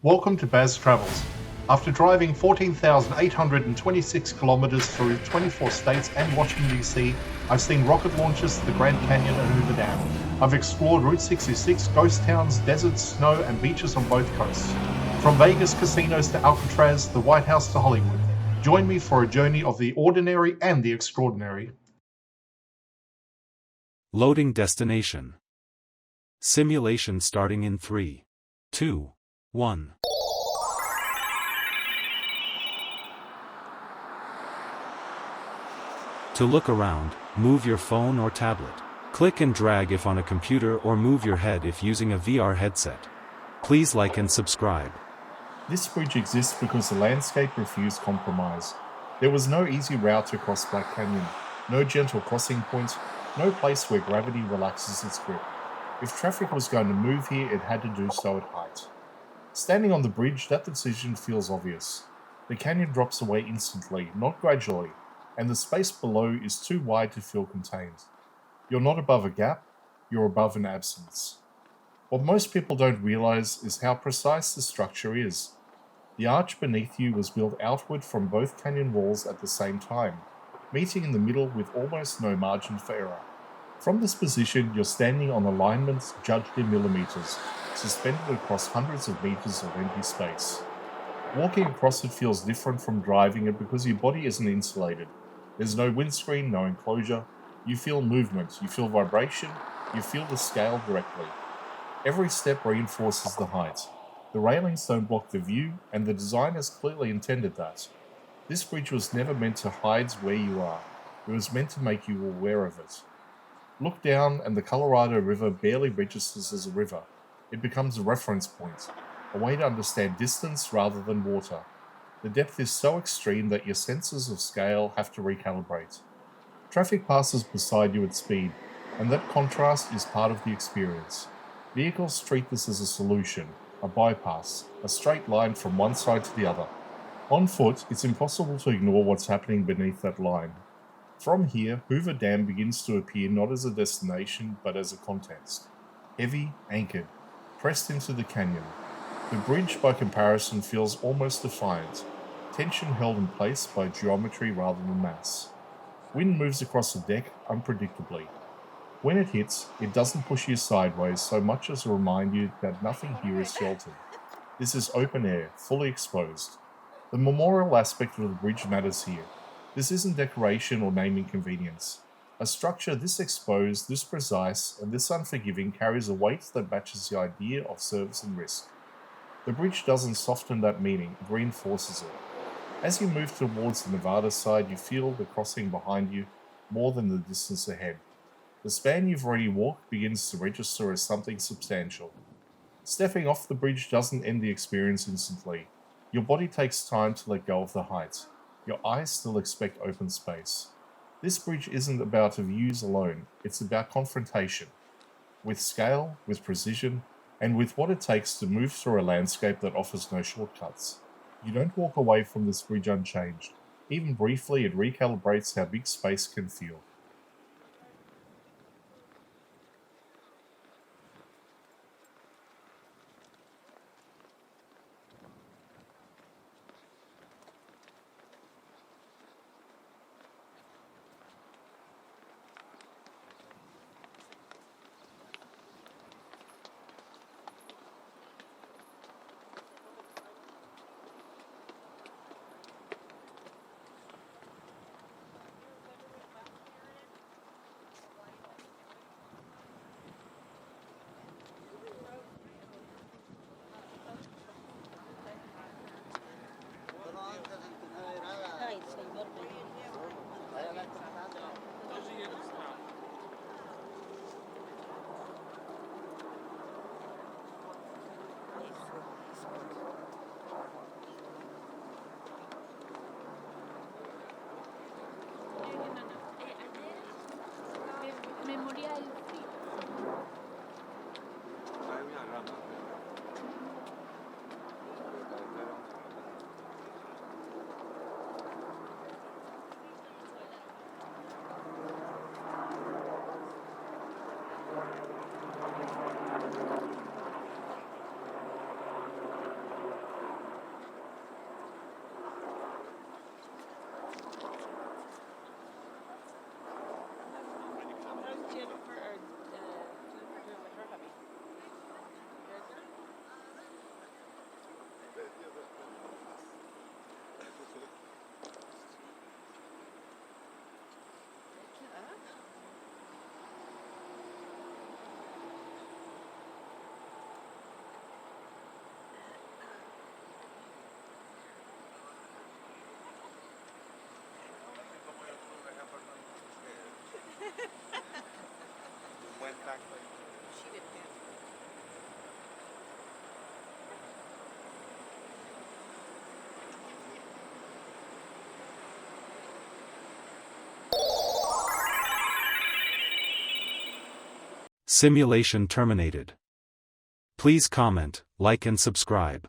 Welcome to Baz Travels. After driving 14,826 kilometers through 24 states and Washington, D.C., I've seen rocket launches to the Grand Canyon and Hoover Dam. I've explored Route 66, ghost towns, deserts, snow, and beaches on both coasts. From Vegas casinos to Alcatraz, the White House to Hollywood. Join me for a journey of the ordinary and the extraordinary. Loading destination. Simulation starting in 3, 2, 1. To look around, move your phone or tablet. Click and drag if on a computer or move your head if using a VR headset. Please like and subscribe. This bridge exists because the landscape refused compromise. There was no easy route across Black Canyon, no gentle crossing point, no place where gravity relaxes its grip. If traffic was going to move here, it had to do so at height. Standing on the bridge, that decision feels obvious. The canyon drops away instantly, not gradually, and the space below is too wide to feel contained. You're not above a gap, you're above an absence. What most people don't realize is how precise the structure is. The arch beneath you was built outward from both canyon walls at the same time, meeting in the middle with almost no margin for error. From this position, you're standing on alignments judged in millimeters, suspended across hundreds of meters of empty space. Walking across it feels different from driving it because your body isn't insulated. There's no windscreen, no enclosure. You feel movement, you feel vibration, you feel the scale directly. Every step reinforces the height. The railings don't block the view, and the designers clearly intended that. This bridge was never meant to hide where you are. It was meant to make you aware of it. Look down and the Colorado River barely registers as a river. It becomes a reference point, a way to understand distance rather than water. The depth is so extreme that your senses of scale have to recalibrate. Traffic passes beside you at speed, and that contrast is part of the experience. Vehicles treat this as a solution, a bypass, a straight line from one side to the other. On foot, it's impossible to ignore what's happening beneath that line. From here, Hoover Dam begins to appear not as a destination, but as a context. Heavy, anchored, pressed into the canyon. The bridge, by comparison, feels almost defiant, tension held in place by geometry rather than mass. Wind moves across the deck unpredictably. When it hits, it doesn't push you sideways so much as to remind you that nothing here is sheltered. This is open air, fully exposed. The memorial aspect of the bridge matters here. This isn't decoration or naming convenience. A structure this exposed, this precise, and this unforgiving carries a weight that matches the idea of service and risk. The bridge doesn't soften that meaning, it reinforces it. As you move towards the Nevada side, you feel the crossing behind you more than the distance ahead. The span you've already walked begins to register as something substantial. Stepping off the bridge doesn't end the experience instantly. Your body takes time to let go of the height. Your eyes still expect open space. This bridge isn't about views alone, it's about confrontation. With scale, with precision, and with what it takes to move through a landscape that offers no shortcuts. You don't walk away from this bridge unchanged. Even briefly, it recalibrates how big space can feel. Simulation terminated. Please comment, like and subscribe.